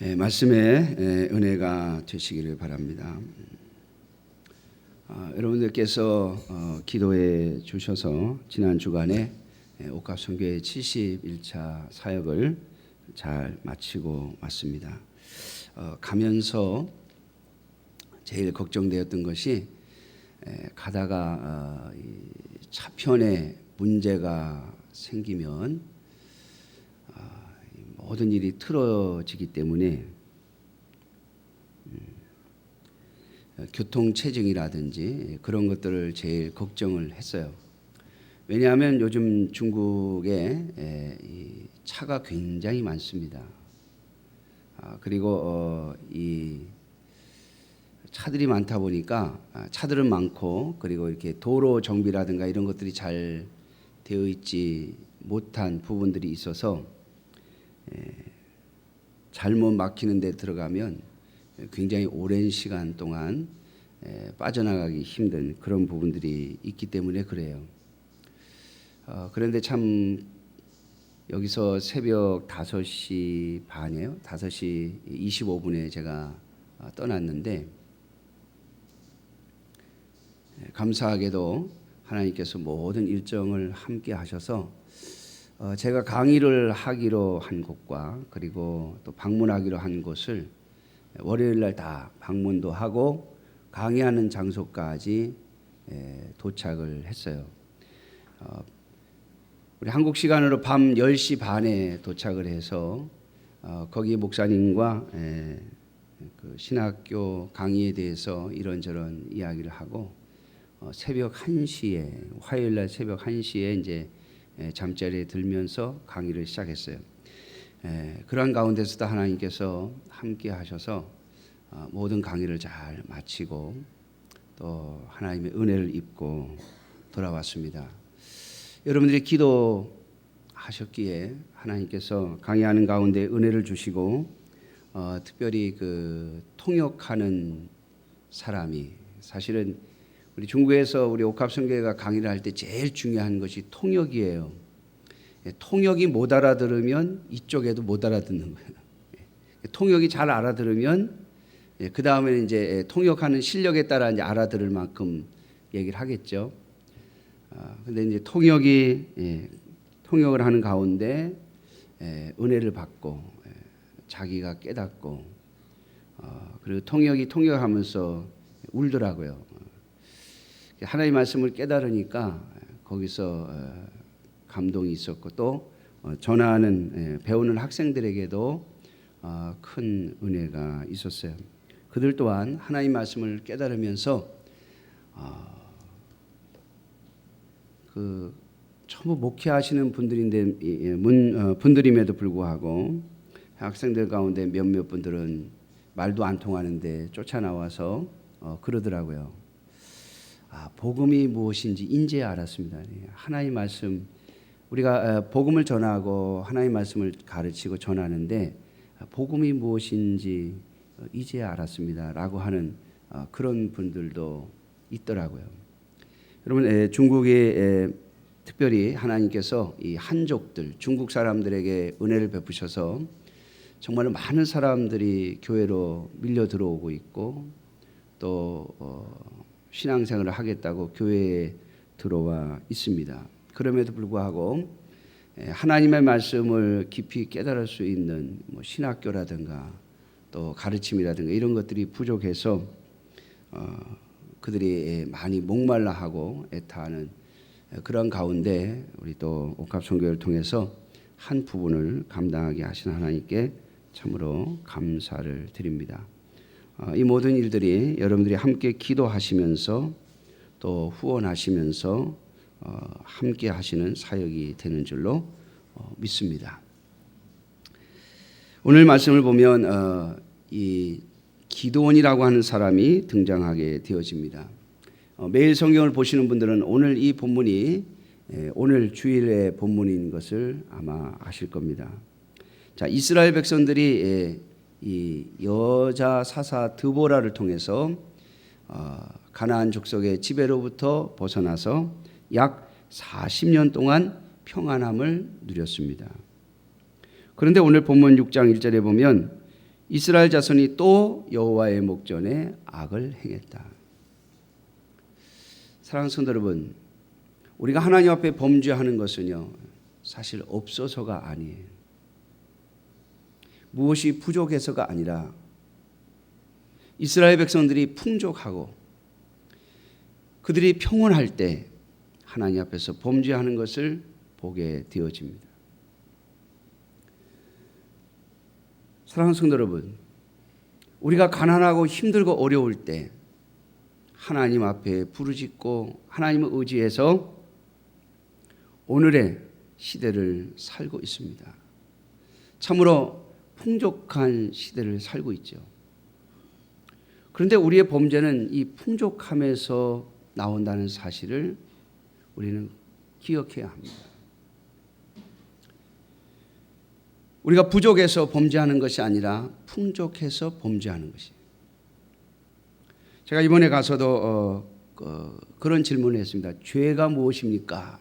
말씀의 은혜가 되시기를 바랍니다. 여러분들께서 기도해 주셔서 지난 주간에 옥합선교회 71차 사역을 잘 마치고 왔습니다. 가면서 제일 걱정되었던 것이 가다가 차편에 문제가 생기면 모든 일이 틀어지기 때문에 교통체증이라든지 그런 것들을 제일 걱정을 했어요. 왜냐하면 요즘 중국에 차가 굉장히 많습니다. 그리고 이 차들이 많다 보니까 차들은 많고, 그리고 이렇게 도로 정비라든가 이런 것들이 잘 되어 있지 못한 부분들이 있어서 잘못 막히는 데 들어가면 굉장히 오랜 시간 동안 빠져나가기 힘든 그런 부분들이 있기 때문에 그래요. 그런데 참 여기서 새벽 5시 반이에요. 5시 25분에 제가 떠났는데, 감사하게도 하나님께서 모든 일정을 함께 하셔서 제가 강의를 하기로 한 곳과 그리고 또 방문하기로 한 곳을 월요일 날 다 방문도 하고 강의하는 장소까지 도착을 했어요. 우리 한국 시간으로 밤 10시 반에 도착을 해서 거기 목사님과 그 신학교 강의에 대해서 이런저런 이야기를 하고 새벽 1시에, 화요일 날 새벽 1시에 이제 잠자리에 들면서 강의를 시작했어요. 그러한 가운데서도 하나님께서 함께 하셔서 모든 강의를 잘 마치고 또 하나님의 은혜를 입고 돌아왔습니다. 여러분들이 기도하셨기에 하나님께서 강의하는 가운데 은혜를 주시고 특별히 그 통역하는 사람이, 사실은 우리 중국에서 우리 옥합선교회가 강의를 할 때 제일 중요한 것이 통역이에요. 통역이 못 알아들으면 이쪽에도 못 알아듣는 거예요. 통역이 잘 알아들으면 그 다음에는 이제 통역하는 실력에 따라 이제 알아들을 만큼 얘기를 하겠죠. 근데 이제 통역을 하는 가운데 은혜를 받고 자기가 깨닫고 그리고 통역하면서 울더라고요. 하나님의 말씀을 깨달으니까 거기서 감동이 있었고, 또 전하는 배우는 학생들에게도 큰 은혜가 있었어요. 그들 또한 하나님의 말씀을 깨달으면서 그 전부 목회하시는 분들임에도 불구하고 학생들 가운데 몇몇 분들은 말도 안 통하는데 쫓아나와서 그러더라고요. 복음이 무엇인지 인제 알았습니다. 하나님의 말씀, 우리가 복음을 전하고 하나님의 말씀을 가르치고 전하는데 복음이 무엇인지 이제 알았습니다 라고 하는 그런 분들도 있더라고요. 여러분, 중국에 특별히 하나님께서 이 한족들, 중국 사람들에게 은혜를 베푸셔서 정말 많은 사람들이 교회로 밀려 들어오고 있고, 또 신앙생활을 하겠다고 교회에 들어와 있습니다. 그럼에도 불구하고 하나님의 말씀을 깊이 깨달을 수 있는 신학교라든가 또 가르침이라든가 이런 것들이 부족해서 그들이 많이 목말라하고 애타하는 그런 가운데 우리 또 옥합선교회를 통해서 한 부분을 감당하게 하신 하나님께 참으로 감사를 드립니다. 이 모든 일들이 여러분들이 함께 기도하시면서 또 후원하시면서 함께 하시는 사역이 되는 줄로 믿습니다. 오늘 말씀을 보면 이 기드온이라고 하는 사람이 등장하게 되어집니다. 매일 성경을 보시는 분들은 오늘 이 본문이 오늘 주일의 본문인 것을 아마 아실 겁니다. 자, 이스라엘 백성들이 이 여자 사사 드보라를 통해서 가나안 족속의 지배로부터 벗어나서 약 40년 동안 평안함을 누렸습니다. 그런데 오늘 본문 6장 1절에 보면 이스라엘 자손이 또 여호와의 목전에 악을 행했다. 사랑하는 성도 여러분, 우리가 하나님 앞에 범죄하는 것은요, 사실 없어서가 아니에요. 무엇이 부족해서가 아니라 이스라엘 백성들이 풍족하고 그들이 평온할 때 하나님 앞에서 범죄하는 것을 보게 되어집니다. 사랑하는 성도 여러분, 우리가 가난하고 힘들고 어려울 때 하나님 앞에 부르짖고 하나님을 의지해서 오늘의 시대를 살고 있습니다. 참으로 풍족한 시대를 살고 있죠. 그런데 우리의 범죄는 이 풍족함에서 나온다는 사실을 우리는 기억해야 합니다. 우리가 부족해서 범죄하는 것이 아니라 풍족해서 범죄하는 것이에요. 제가 이번에 가서도 그런 질문을 했습니다. 죄가 무엇입니까?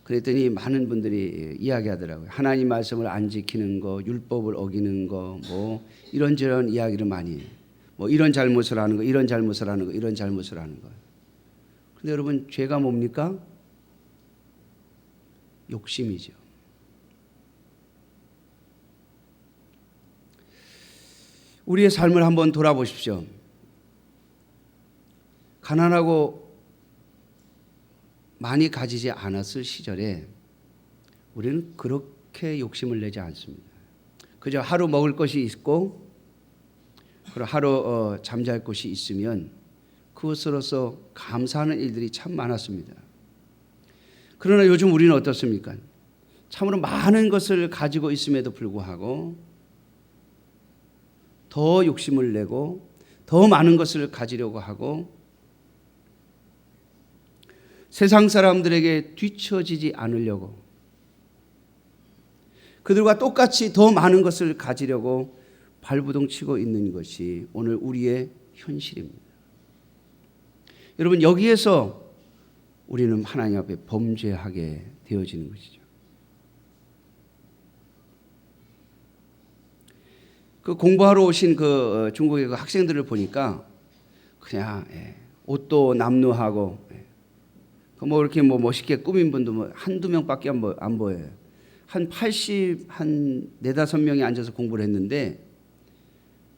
그랬더니 많은 분들이 이야기하더라고요. 하나님 말씀을 안 지키는 거, 율법을 어기는 거, 뭐 이런저런 이야기를 많이 해요. 뭐 이런 잘못을 하는 거, 이런 잘못을 하는 거, 이런 잘못을 하는 거. 근데 여러분, 죄가 뭡니까? 욕심이죠. 우리의 삶을 한번 돌아보십시오. 가난하고 많이 가지지 않았을 시절에 우리는 그렇게 욕심을 내지 않습니다. 그저 하루 먹을 것이 있고 하루 잠잘 곳이 있으면 그것으로서 감사하는 일들이 참 많았습니다. 그러나 요즘 우리는 어떻습니까? 참으로 많은 것을 가지고 있음에도 불구하고 더 욕심을 내고 더 많은 것을 가지려고 하고 세상 사람들에게 뒤처지지 않으려고 그들과 똑같이 더 많은 것을 가지려고 발부동 치고 있는 것이 오늘 우리의 현실입니다. 여러분, 여기에서 우리는 하나님 앞에 범죄하게 되어지는 것이죠. 그 공부하러 오신 그 중국의 그 학생들을 보니까 그냥 옷도 남루하고 뭐 이렇게 뭐 멋있게 꾸민 분도 뭐 한두 명밖에 안 보여요. 한 4-5명이 앉아서 공부를 했는데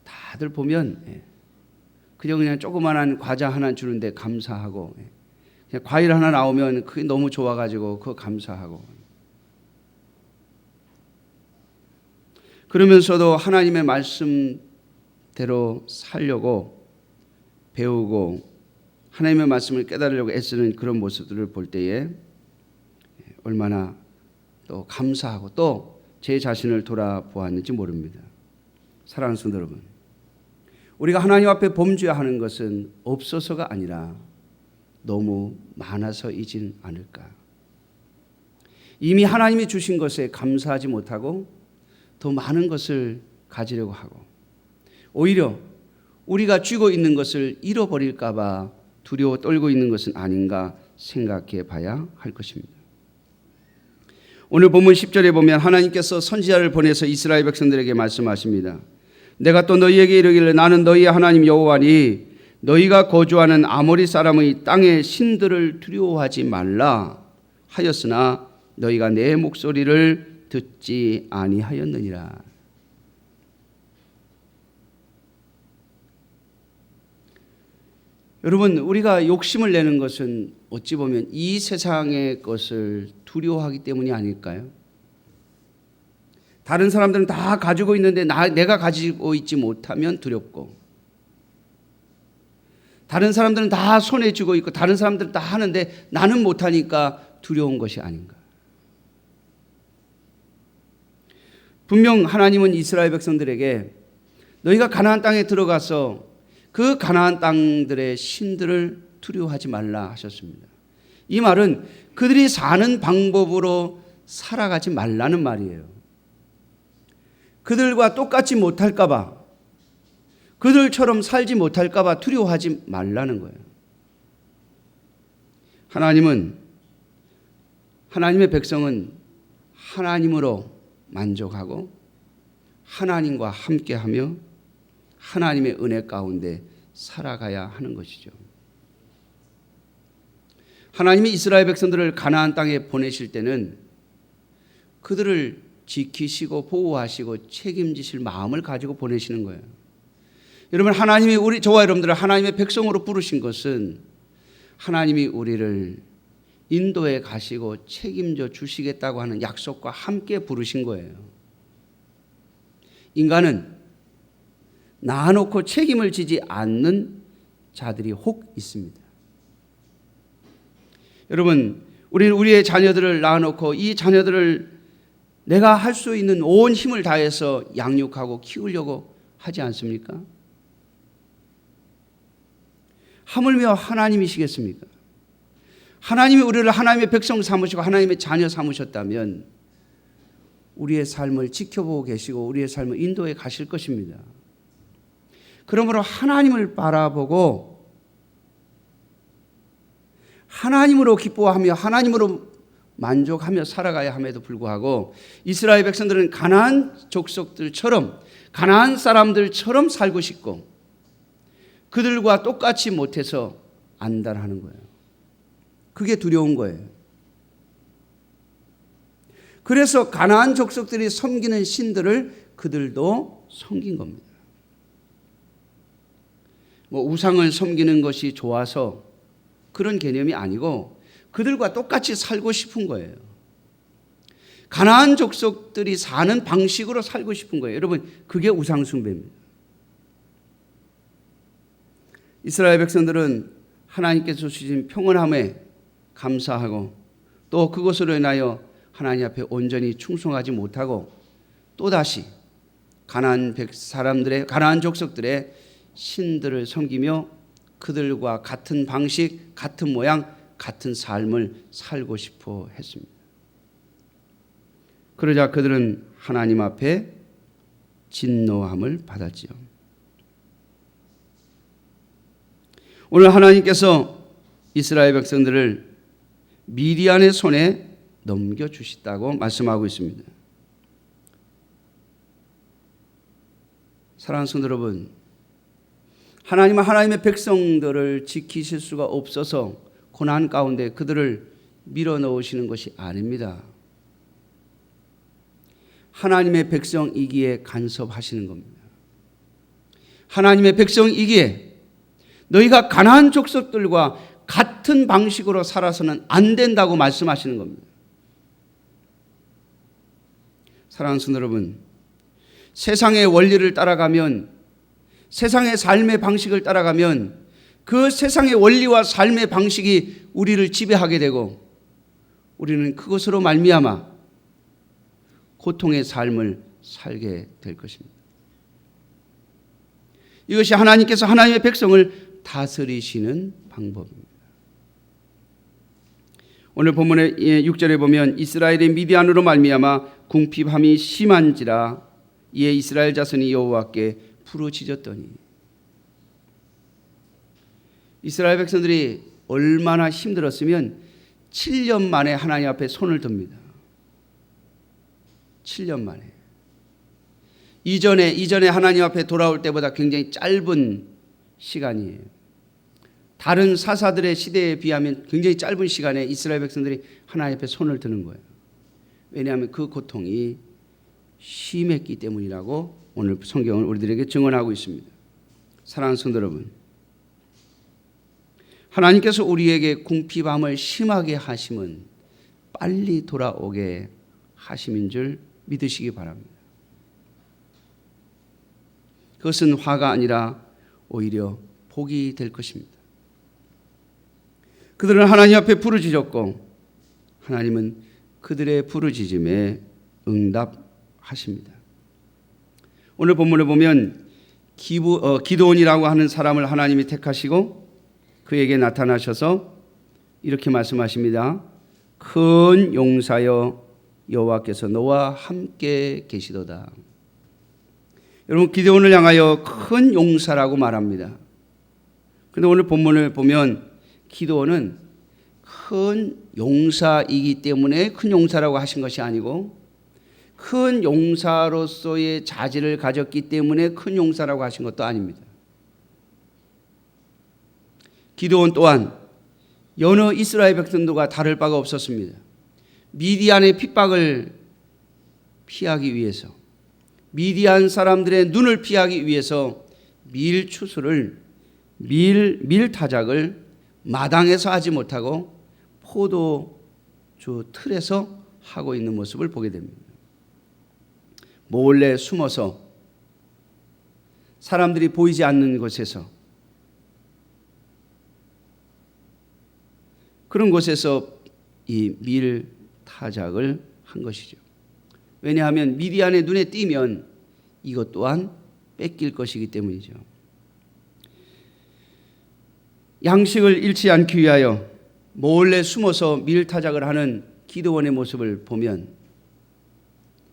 다들 보면 그냥 조그만한 과자 하나 주는데 감사하고 그냥 과일 하나 나오면 그게 너무 좋아가지고 그거 감사하고 그러면서도 하나님의 말씀대로 살려고 배우고 하나님의 말씀을 깨달으려고 애쓰는 그런 모습들을 볼 때에 얼마나 또 감사하고 또 제 자신을 돌아보았는지 모릅니다. 사랑하는 성도 여러분, 우리가 하나님 앞에 범죄하는 것은 없어서가 아니라 너무 많아서이진 않을까. 이미 하나님이 주신 것에 감사하지 못하고 더 많은 것을 가지려고 하고 오히려 우리가 쥐고 있는 것을 잃어버릴까 봐 두려워 떨고 있는 것은 아닌가 생각해 봐야 할 것입니다. 오늘 본문 10절에 보면 하나님께서 선지자를 보내서 이스라엘 백성들에게 말씀하십니다. 내가 또 너희에게 이르기를 나는 너희의 하나님 여호와니 너희가 거주하는 아모리 사람의 땅의 신들을 두려워하지 말라 하였으나 너희가 내 목소리를 듣지 아니하였느니라. 여러분, 우리가 욕심을 내는 것은 어찌 보면 이 세상의 것을 두려워하기 때문이 아닐까요? 다른 사람들은 다 가지고 있는데 내가 가지고 있지 못하면 두렵고 다른 사람들은 다 손에 쥐고 있고 다른 사람들은 다 하는데 나는 못하니까 두려운 것이 아닌가. 분명 하나님은 이스라엘 백성들에게 너희가 가나안 땅에 들어가서 그 가나안 땅들의 신들을 두려워하지 말라 하셨습니다. 이 말은 그들이 사는 방법으로 살아가지 말라는 말이에요. 그들과 똑같이 못할까 봐, 그들처럼 살지 못할까 봐 두려워하지 말라는 거예요. 하나님의 백성은 하나님으로 만족하고 하나님과 함께하며 하나님의 은혜 가운데 살아가야 하는 것이죠. 하나님이 이스라엘 백성들을 가나안 땅에 보내실 때는 그들을 지키시고 보호하시고 책임지실 마음을 가지고 보내시는 거예요. 여러분, 하나님이 저와 여러분들을 하나님의 백성으로 부르신 것은 하나님이 우리를 인도에 가시고 책임져 주시겠다고 하는 약속과 함께 부르신 거예요. 인간은 놔놓고 책임을 지지 않는 자들이 혹 있습니다. 여러분, 우리는 우리의 자녀들을 낳아놓고 이 자녀들을 내가 할 수 있는 온 힘을 다해서 양육하고 키우려고 하지 않습니까? 하물며 하나님이시겠습니까? 하나님이 우리를 하나님의 백성 삼으시고 하나님의 자녀 삼으셨다면 우리의 삶을 지켜보고 계시고 우리의 삶을 인도해 가실 것입니다. 그러므로 하나님을 바라보고 하나님으로 기뻐하며 하나님으로 만족하며 살아가야 함에도 불구하고 이스라엘 백성들은 가나안 족속들처럼 가나안 사람들처럼 살고 싶고 그들과 똑같이 못해서 안달하는 거예요. 그게 두려운 거예요. 그래서 가나안 족속들이 섬기는 신들을 그들도 섬긴 겁니다. 우상을 섬기는 것이 좋아서 그런 개념이 아니고 그들과 똑같이 살고 싶은 거예요. 가나안 족속들이 사는 방식으로 살고 싶은 거예요. 여러분, 그게 우상 숭배입니다. 이스라엘 백성들은 하나님께서 주신 평온함에 감사하고 또 그것으로 인하여 하나님 앞에 온전히 충성하지 못하고 또다시 가나안 족속들의 신들을 섬기며 그들과 같은 방식, 같은 모양, 같은 삶을 살고 싶어 했습니다. 그러자 그들은 하나님 앞에 진노함을 받았지요. 오늘 하나님께서 이스라엘 백성들을 미디안의 손에 넘겨주시다고 말씀하고 있습니다. 사랑하는 성도 여러분, 하나님은 하나님의 백성들을 지키실 수가 없어서 고난 가운데 그들을 밀어넣으시는 것이 아닙니다. 하나님의 백성이기에 간섭하시는 겁니다. 하나님의 백성이기에 너희가 가나안 족속들과 같은 방식으로 살아서는 안 된다고 말씀하시는 겁니다. 사랑하는 성도 여러분, 세상의 원리를 따라가면, 세상의 삶의 방식을 따라가면 그 세상의 원리와 삶의 방식이 우리를 지배하게 되고 우리는 그것으로 말미암아 고통의 삶을 살게 될 것입니다. 이것이 하나님께서 하나님의 백성을 다스리시는 방법입니다. 오늘 본문의 6절에 보면 이스라엘의 미디안으로 말미암아 궁핍함이 심한지라 이에 이스라엘 자손이 여호와께 부르짖었더니, 이스라엘 백성들이 얼마나 힘들었으면 7년 만에 하나님 앞에 손을 듭니다. 7년 만에. 이전에 하나님 앞에 돌아올 때보다 굉장히 짧은 시간이에요. 다른 사사들의 시대에 비하면 굉장히 짧은 시간에 이스라엘 백성들이 하나님 앞에 손을 드는 거예요. 왜냐하면 그 고통이 심했기 때문이라고 오늘 성경은 우리들에게 증언하고 있습니다. 사랑하는 성도 여러분, 하나님께서 우리에게 궁핍함을 심하게 하심은 빨리 돌아오게 하심인 줄 믿으시기 바랍니다. 그것은 화가 아니라 오히려 복이 될 것입니다. 그들은 하나님 앞에 부르짖었고 하나님은 그들의 부르짖음에 응답하십니다. 오늘 본문을 보면 기드온이라고 하는 사람을 하나님이 택하시고 그에게 나타나셔서 이렇게 말씀하십니다. 큰 용사여 여호와께서 너와 함께 계시도다. 여러분, 기드온을 향하여 큰 용사라고 말합니다. 그런데 오늘 본문을 보면 기드온은 큰 용사이기 때문에 큰 용사라고 하신 것이 아니고 큰 용사로서의 자질을 가졌기 때문에 큰 용사라고 하신 것도 아닙니다. 기드온 또한 여느 이스라엘 백성들과 다를 바가 없었습니다. 미디안의 핍박을 피하기 위해서, 미디안 사람들의 눈을 피하기 위해서 밀타작을 마당에서 하지 못하고 포도주 틀에서 하고 있는 모습을 보게 됩니다. 몰래 숨어서 사람들이 보이지 않는 곳에서, 그런 곳에서 이 밀타작을 한 것이죠. 왜냐하면 미디안의 눈에 띄면 이것 또한 뺏길 것이기 때문이죠. 양식을 잃지 않기 위하여 몰래 숨어서 밀타작을 하는 기드온의 모습을 보면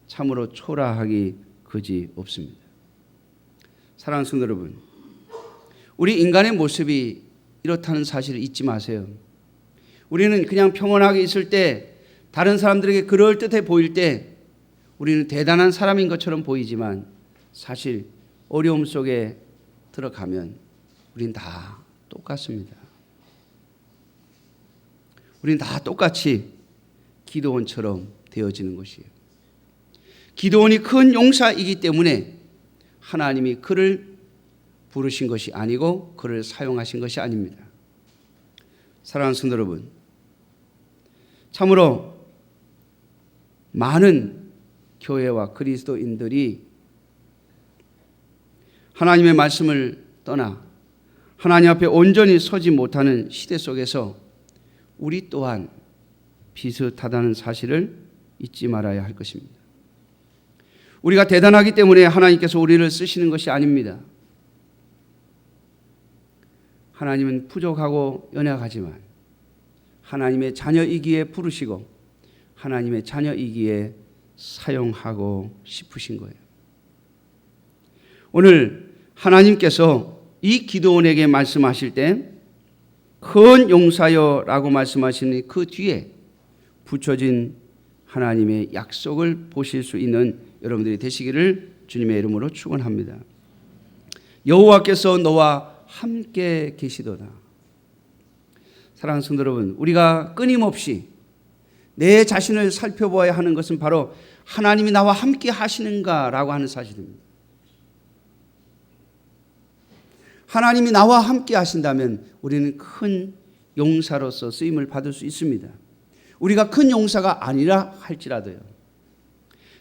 참으로 초라하기 그지 없습니다. 사랑하는 성도 여러분, 우리 인간의 모습이 이렇다는 사실을 잊지 마세요. 우리는 그냥 평온하게 있을 때, 다른 사람들에게 그럴듯해 보일 때 우리는 대단한 사람인 것처럼 보이지만 사실 어려움 속에 들어가면 우린 다 똑같습니다. 우린 다 똑같이 기드온처럼 되어지는 것이에요. 기드온이 큰 용사이기 때문에 하나님이 그를 부르신 것이 아니고 그를 사용하신 것이 아닙니다. 사랑하는 성도 여러분, 참으로 많은 교회와 그리스도인들이 하나님의 말씀을 떠나 하나님 앞에 온전히 서지 못하는 시대 속에서 우리 또한 비슷하다는 사실을 잊지 말아야 할 것입니다. 우리가 대단하기 때문에 하나님께서 우리를 쓰시는 것이 아닙니다. 하나님은 부족하고 연약하지만 하나님의 자녀이기에 부르시고 하나님의 자녀이기에 사용하고 싶으신 거예요. 오늘 하나님께서 이 기드온에게 말씀하실 때 큰 용사여라고 말씀하시는 그 뒤에 붙여진 하나님의 약속을 보실 수 있는 여러분들이 되시기를 주님의 이름으로 축원합니다. 여호와께서 너와 함께 계시도다. 사랑하는 성도 여러분, 우리가 끊임없이 내 자신을 살펴보아야 하는 것은 바로 하나님이 나와 함께 하시는가라고 하는 사실입니다. 하나님이 나와 함께 하신다면 우리는 큰 용사로서 쓰임을 받을 수 있습니다. 우리가 큰 용사가 아니라 할지라도요,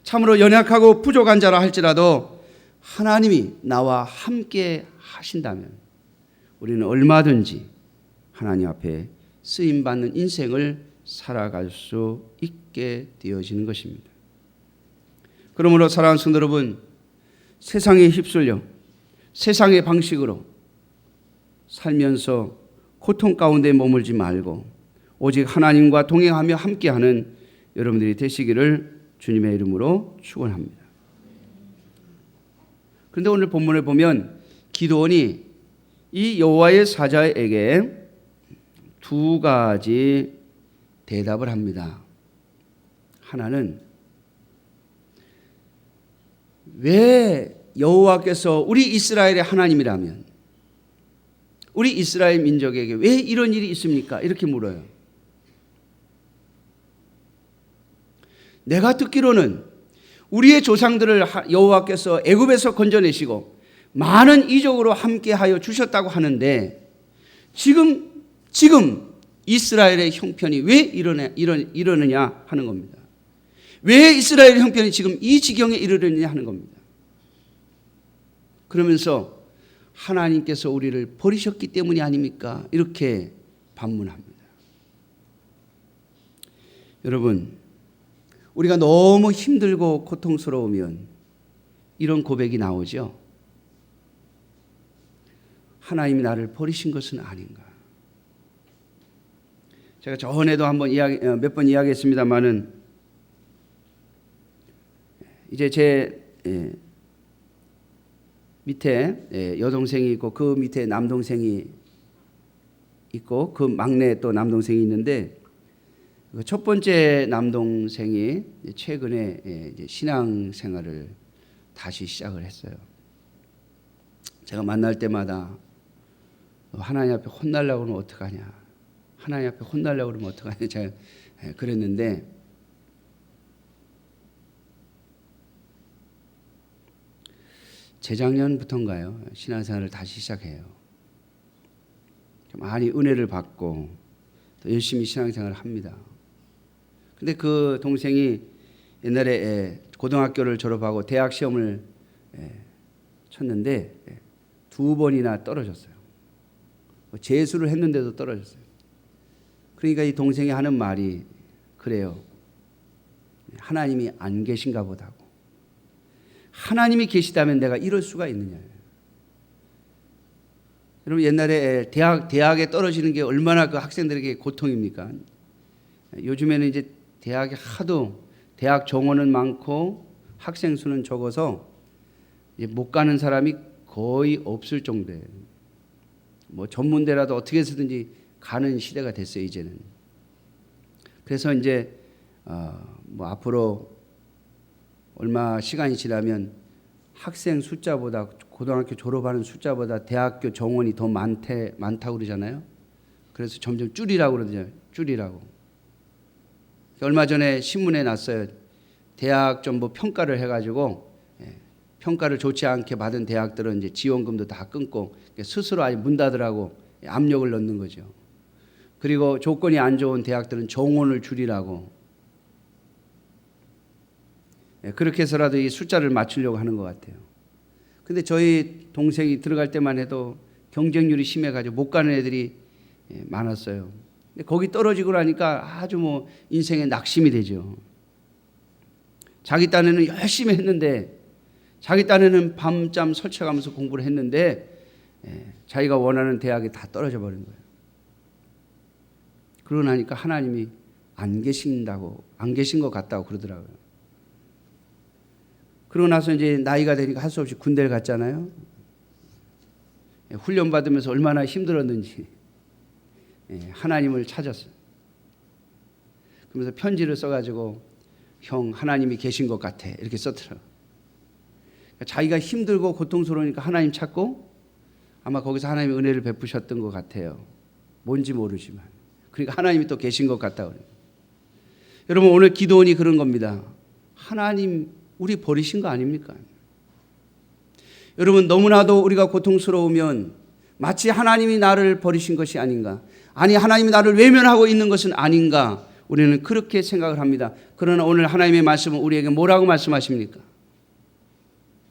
참으로 연약하고 부족한 자라 할지라도 하나님이 나와 함께 하신다면 우리는 얼마든지 하나님 앞에 쓰임받는 인생을 살아갈 수 있게 되어지는 것입니다. 그러므로 사랑하는 성도 여러분, 세상에 휩쓸려 세상의 방식으로 살면서 고통 가운데 머물지 말고 오직 하나님과 동행하며 함께하는 여러분들이 되시기를 주님의 이름으로 축원합니다. 그런데 오늘 본문을 보면 기드온이 이 여호와의 사자에게 두 가지 대답을 합니다. 하나는 왜 여호와께서 우리 이스라엘의 하나님이라면 우리 이스라엘 민족에게 왜 이런 일이 있습니까? 이렇게 물어요. 내가 듣기로는 우리의 조상들을 여호와께서 애굽에서 건져내시고 많은 이족으로 함께하여 주셨다고 하는데 지금 이스라엘의 형편이 왜 이러느냐 하는 겁니다. 왜 이스라엘 형편이 지금 이 지경에 이르느냐 하는 겁니다. 그러면서 하나님께서 우리를 버리셨기 때문이 아닙니까? 이렇게 반문합니다. 여러분, 우리가 너무 힘들고 고통스러우면 이런 고백이 나오죠. 하나님이 나를 버리신 것은 아닌가. 제가 전에도 몇 번 이야기했습니다마는 이제 제 밑에 여동생이 있고 그 밑에 남동생이 있고 그 막내 또 남동생이 있는데 첫 번째 남동생이 최근에 이제 신앙생활을 다시 시작을 했어요. 제가 만날 때마다 하나님 앞에 혼나려고 그러면 어떡하냐, 하나님 앞에 혼나려고 그러면 어떡하냐, 제가 그랬는데 재작년부터인가요? 신앙생활을 다시 시작해요. 많이 은혜를 받고 또 열심히 신앙생활을 합니다. 근데 그 동생이 옛날에 고등학교를 졸업하고 대학 시험을 쳤는데 2번이나 떨어졌어요. 재수를 했는데도 떨어졌어요. 그러니까 이 동생이 하는 말이 그래요. 하나님이 안 계신가 보다고. 하나님이 계시다면 내가 이럴 수가 있느냐. 여러분 옛날에 대학에 떨어지는 게 얼마나 그 학생들에게 고통입니까? 요즘에는 이제 대학에 하도 대학 정원은 많고 학생 수는 적어서 못 가는 사람이 거의 없을 정도예요. 뭐 전문대라도 어떻게 해서든지 가는 시대가 됐어요 이제는. 그래서 이제 뭐 앞으로 얼마 시간이 지나면 학생 숫자보다 고등학교 졸업하는 숫자보다 대학교 정원이 더 많다고 그러잖아요. 그래서 점점 줄이라고 그러잖아요. 줄이라고. 얼마 전에 신문에 났어요. 대학 좀 뭐 평가를 해가지고 평가를 좋지 않게 받은 대학들은 이제 지원금도 다 끊고 스스로 아예 문 닫으라고 압력을 넣는 거죠. 그리고 조건이 안 좋은 대학들은 정원을 줄이라고. 그렇게 해서라도 이 숫자를 맞추려고 하는 것 같아요. 근데 저희 동생이 들어갈 때만 해도 경쟁률이 심해가지고 못 가는 애들이 많았어요. 근데 거기 떨어지고 나니까 아주 뭐 인생의 낙심이 되죠. 자기 딴에는 열심히 했는데, 자기 딴에는 밤잠 설쳐가면서 공부를 했는데 자기가 원하는 대학에 다 떨어져 버린 거예요. 그러고 나니까 하나님이 안 계신 것 같다고 그러더라고요. 그러고 나서 이제 나이가 되니까 할 수 없이 군대를 갔잖아요. 훈련 받으면서 얼마나 힘들었는지 하나님을 찾았어요. 그러면서 편지를 써가지고 형 하나님이 계신 것 같아 이렇게 썼더라고요. 자기가 힘들고 고통스러우니까 하나님 찾고 아마 거기서 하나님의 은혜를 베푸셨던 것 같아요. 뭔지 모르지만. 그러니까 하나님이 또 계신 것 같다고 그래요. 여러분 오늘 기도원이 그런 겁니다. 하나님 우리 버리신 거 아닙니까? 여러분 너무나도 우리가 고통스러우면 마치 하나님이 나를 버리신 것이 아닌가, 아니 하나님이 나를 외면하고 있는 것은 아닌가, 우리는 그렇게 생각을 합니다. 그러나 오늘 하나님의 말씀은 우리에게 뭐라고 말씀하십니까?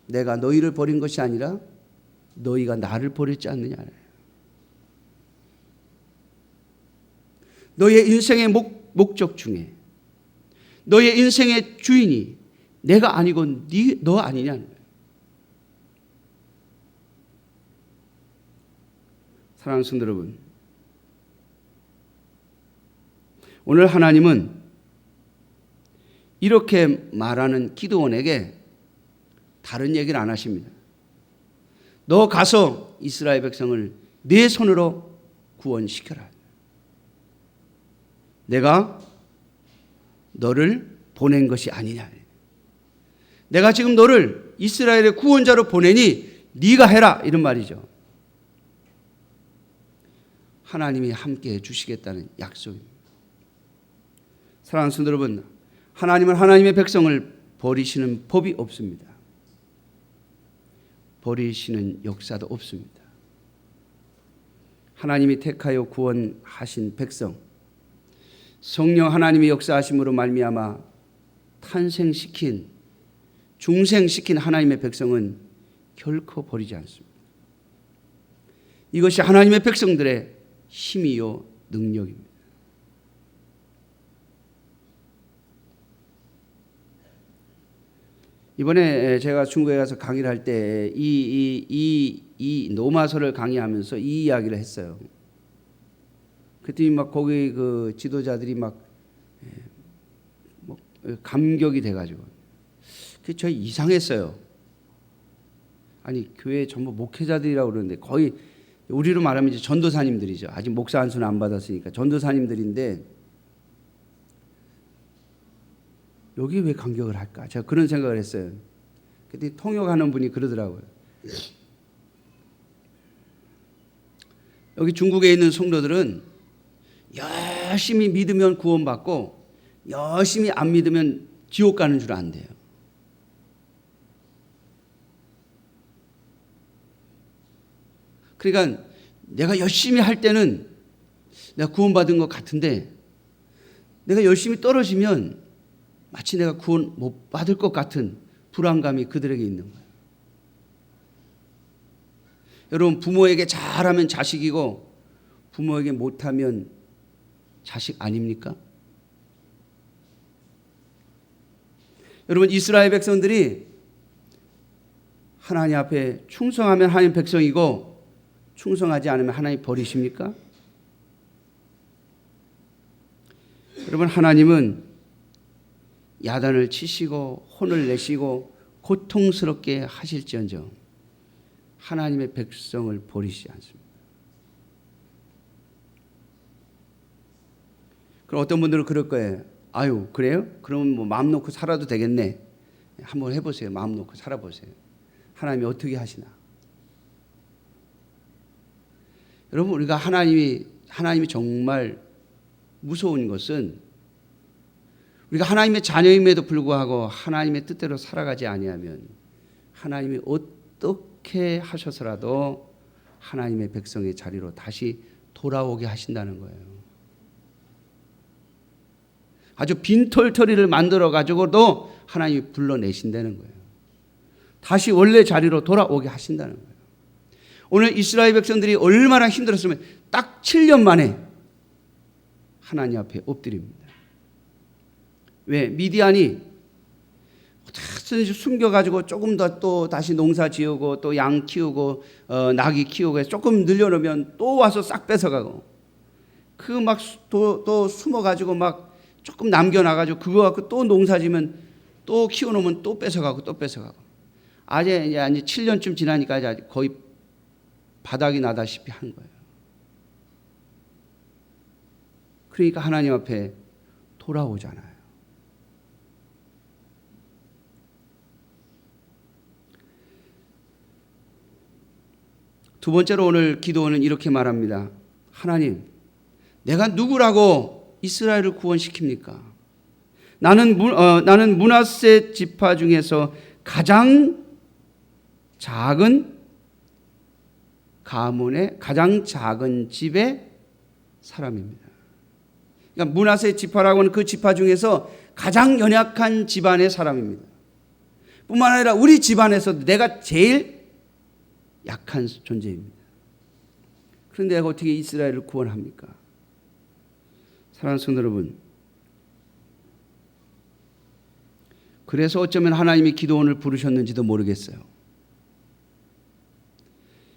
내가 너희를 버린 것이 아니라 너희가 나를 버렸지 않느냐. 너의 인생의 목적 중에 너의 인생의 주인이 내가 아니고 너 아니냐는 거예요. 사랑하는 성도 여러분, 오늘 하나님은 이렇게 말하는 기드온에게 다른 얘기를 안 하십니다. 너 가서 이스라엘 백성을 네 손으로 구원시켜라. 내가 너를 보낸 것이 아니냐. 내가 지금 너를 이스라엘의 구원자로 보내니 네가 해라 이런 말이죠. 하나님이 함께 해주시겠다는 약속입니다. 사랑하는 성도 여러분, 하나님은 하나님의 백성을 버리시는 법이 없습니다. 버리시는 역사도 없습니다. 하나님이 택하여 구원하신 백성, 성령 하나님이 역사하심으로 말미암아 탄생시킨, 중생시킨 하나님의 백성은 결코 버리지 않습니다. 이것이 하나님의 백성들의 힘이요 능력입니다. 이번에 제가 중국에 가서 강의를 할 때 이 노마서를 강의하면서 이 이야기를 했어요. 그랬더니 막 거기 그 지도자들이 막 감격이 돼가지고 저 이상했어요. 아니 교회 전부 목회자들이라고 그러는데 거의 우리로 말하면 이제 전도사님들이죠. 아직 목사 안수는 안 받았으니까 전도사님들인데 여기 왜 간격을 할까? 제가 그런 생각을 했어요. 근데 통역하는 분이 그러더라고요. 여기 중국에 있는 성도들은 열심히 믿으면 구원받고 열심히 안 믿으면 지옥 가는 줄 안대요. 그러니까 내가 열심히 할 때는 내가 구원받은 것 같은데 내가 열심히 떨어지면 마치 내가 구원 못 받을 것 같은 불안감이 그들에게 있는 거예요. 여러분, 부모에게 잘하면 자식이고 부모에게 못하면 자식 아닙니까? 여러분, 이스라엘 백성들이 하나님 앞에 충성하면 하나님 백성이고 충성하지 않으면 하나님 버리십니까? 여러분, 하나님은 야단을 치시고 혼을 내시고 고통스럽게 하실지언정 하나님의 백성을 버리시지 않습니다. 그럼 어떤 분들은 그럴 거예요. 아유, 그래요? 그러면 뭐 마음 놓고 살아도 되겠네. 한번 해보세요. 마음 놓고 살아보세요. 하나님이 어떻게 하시나. 여러분, 우리가 하나님이 정말 무서운 것은 우리가 하나님의 자녀임에도 불구하고 하나님의 뜻대로 살아가지 아니하면 하나님이 어떻게 하셔서라도 하나님의 백성의 자리로 다시 돌아오게 하신다는 거예요. 아주 빈털터리를 만들어 가지고도 하나님이 불러내신다는 거예요. 다시 원래 자리로 돌아오게 하신다는 거예요. 오늘 이스라엘 백성들이 얼마나 힘들었으면 딱 7년 만에 하나님 앞에 엎드립니다. 왜? 미디안이 어떻게든지 숨겨가지고 조금 더 또 다시 농사 지우고 또 양 키우고 나귀 키우고 해서 조금 늘려놓으면 또 와서 싹 뺏어가고 그 막 또 숨어가지고 막 조금 남겨놔가지고 그거 갖고 또 농사 지면 또 키워놓으면 또 뺏어가고 또 뺏어가고 이제 7년쯤 지나니까 이제 거의 바닥이 나다시피 한 거예요. 그러니까 하나님 앞에 돌아오잖아요. 두 번째로 오늘 기도원은 이렇게 말합니다. 하나님, 내가 누구라고 이스라엘을 구원시킵니까? 나는 므낫세 지파 중에서 가장 작은 가문의 가장 작은 집의 사람입니다. 그러니까 므낫세 지파라고 하는 그 지파 중에서 가장 연약한 집안의 사람입니다. 뿐만 아니라 우리 집안에서도 내가 제일 약한 존재입니다. 그런데 내가 어떻게 이스라엘을 구원합니까? 사랑하는 성도 여러분, 그래서 어쩌면 하나님이 기도원을 부르셨는지도 모르겠어요.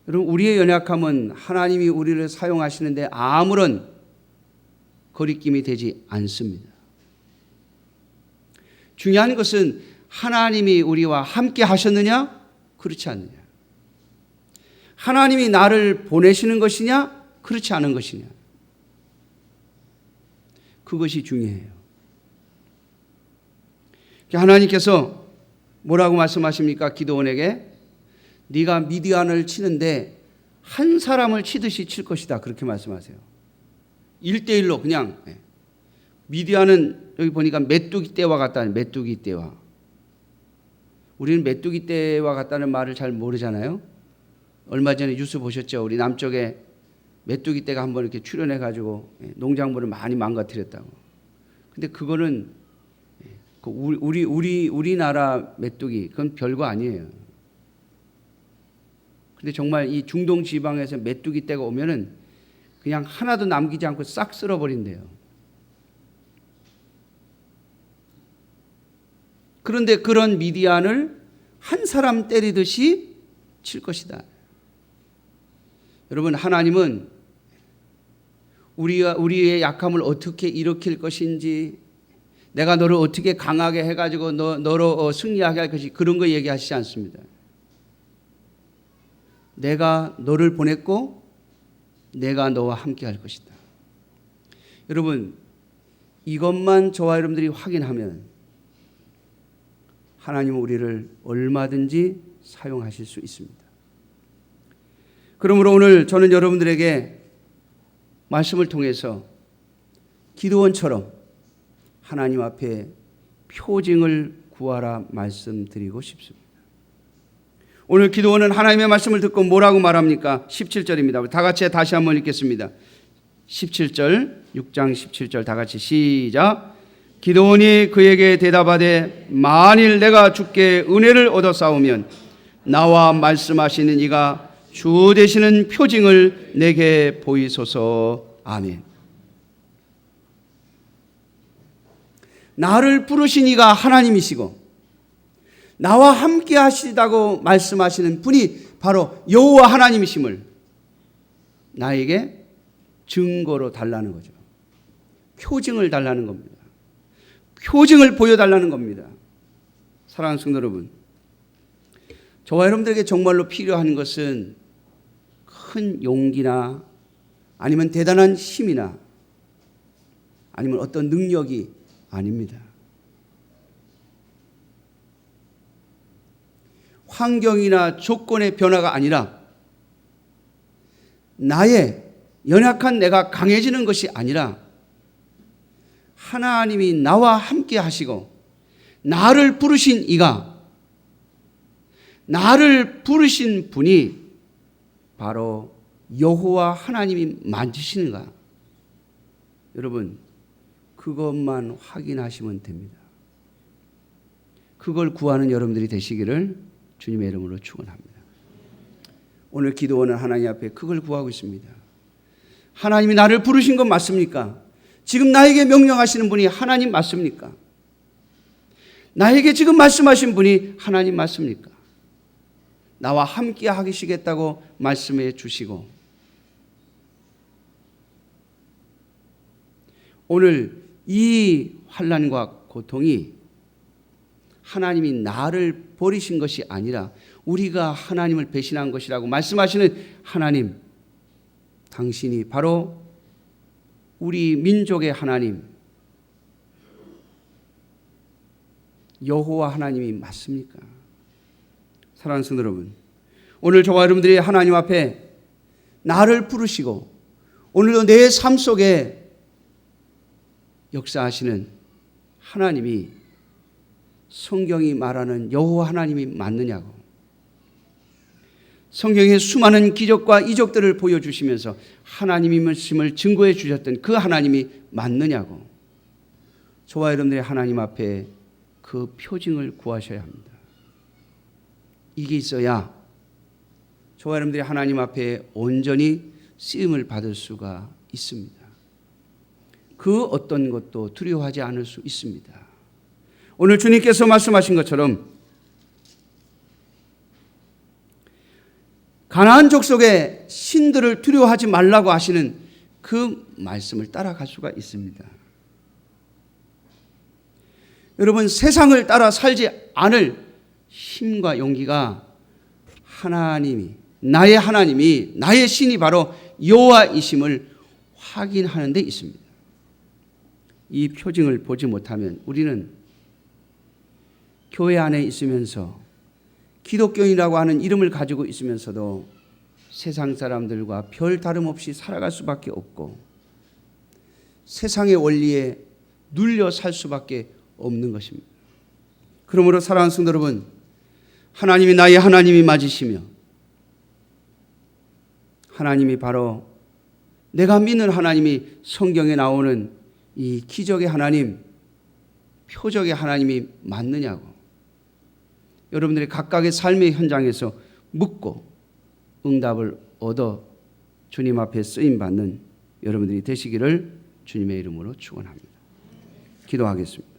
여러분, 우리의 연약함은 하나님이 우리를 사용하시는데 아무런 거리낌이 되지 않습니다. 중요한 것은 하나님이 우리와 함께 하셨느냐, 그렇지 않느냐. 하나님이 나를 보내시는 것이냐, 그렇지 않은 것이냐. 그것이 중요해요. 하나님께서 뭐라고 말씀하십니까? 기드온에게 네가 미디안을 치는데 한 사람을 치듯이 칠 것이다. 그렇게 말씀하세요. 1대1로 그냥. 미디안은 여기 보니까 메뚜기 떼와 같다는, 메뚜기 떼와. 우리는 메뚜기 떼와 같다는 말을 잘 모르잖아요. 얼마 전에 뉴스 보셨죠? 우리 남쪽에 메뚜기 떼가 한번 이렇게 출현해 가지고 농작물을 많이 망가뜨렸다고. 근데 그거는 우리나라 메뚜기, 그건 별거 아니에요. 근데 정말 이 중동 지방에서 메뚜기 떼가 오면은 그냥 하나도 남기지 않고 싹 쓸어버린대요. 그런데 그런 미디안을 한 사람 때리듯이 칠 것이다. 여러분, 하나님은 우리의 약함을 어떻게 일으킬 것인지, 내가 너를 어떻게 강하게 해가지고 너로 승리하게 할 것이, 그런 거 얘기하시지 않습니다. 내가 너를 보냈고 내가 너와 함께 할 것이다. 여러분, 이것만 저와 여러분들이 확인하면 하나님은 우리를 얼마든지 사용하실 수 있습니다. 그러므로 오늘 저는 여러분들에게 말씀을 통해서 기드온처럼 하나님 앞에 표징을 구하라 말씀드리고 싶습니다. 오늘 기드온은 하나님의 말씀을 듣고 뭐라고 말합니까? 17절입니다. 다 같이 다시 한번 읽겠습니다. 17절, 6장 17절 다 같이 시작. 기드온이 그에게 대답하되 만일 내가 주께 은혜를 얻어 싸우면 나와 말씀하시는 이가 주 되시는 표징을 내게 보이소서. 아멘. 나를 부르신 이가 하나님이시고 나와 함께 하시다고 말씀하시는 분이 바로 여호와 하나님이심을 나에게 증거로 달라는 거죠. 표징을 달라는 겁니다. 표징을 보여달라는 겁니다. 사랑하는 성도 여러분, 저와 여러분들에게 정말로 필요한 것은 큰 용기나 아니면 대단한 힘이나 아니면 어떤 능력이 아닙니다. 환경이나 조건의 변화가 아니라 나의 연약한 내가 강해지는 것이 아니라 하나님이 나와 함께 하시고 나를 부르신 이가 나를 부르신 분이 바로 여호와 하나님이 만지시는가? 여러분, 그것만 확인하시면 됩니다. 그걸 구하는 여러분들이 되시기를 주님의 이름으로 축원합니다. 오늘 기도원은 하나님 앞에 그걸 구하고 있습니다. 하나님이 나를 부르신 건 맞습니까? 지금 나에게 명령하시는 분이 하나님 맞습니까? 나에게 지금 말씀하신 분이 하나님 맞습니까? 나와 함께 하시겠다고 말씀해 주시고 오늘 이 환난과 고통이 하나님이 나를 버리신 것이 아니라 우리가 하나님을 배신한 것이라고 말씀하시는 하나님, 당신이 바로 우리 민족의 하나님 여호와 하나님이 맞습니까? 사랑하는 성도 여러분, 오늘 저와 여러분들이 하나님 앞에 나를 부르시고 오늘도 내 삶 속에 역사하시는 하나님이 성경이 말하는 여호와 하나님이 맞느냐고, 성경의 수많은 기적과 이적들을 보여주시면서 하나님임을 증거해 주셨던 그 하나님이 맞느냐고, 저와 여러분들이 하나님 앞에 그 표징을 구하셔야 합니다. 이게 있어야 저와 여러분들이 하나님 앞에 온전히 쓰임을 받을 수가 있습니다. 그 어떤 것도 두려워하지 않을 수 있습니다. 오늘 주님께서 말씀하신 것처럼 가나안 족속의 신들을 두려워하지 말라고 하시는 그 말씀을 따라갈 수가 있습니다. 여러분, 세상을 따라 살지 않을 힘과 용기가 하나님이 나의 신이 바로 여호와이심을 확인하는 데 있습니다. 이 표징을 보지 못하면 우리는 교회 안에 있으면서 기독교인이라고 하는 이름을 가지고 있으면서도 세상 사람들과 별 다름없이 살아갈 수밖에 없고 세상의 원리에 눌려 살 수밖에 없는 것입니다. 그러므로 사랑하는 성도 여러분, 하나님이 나의 하나님이 맞으시며 하나님이 바로 내가 믿는 하나님이 성경에 나오는 이 기적의 하나님, 표적의 하나님이 맞느냐고 여러분들이 각각의 삶의 현장에서 묻고 응답을 얻어 주님 앞에 쓰임받는 여러분들이 되시기를 주님의 이름으로 축원합니다. 기도하겠습니다.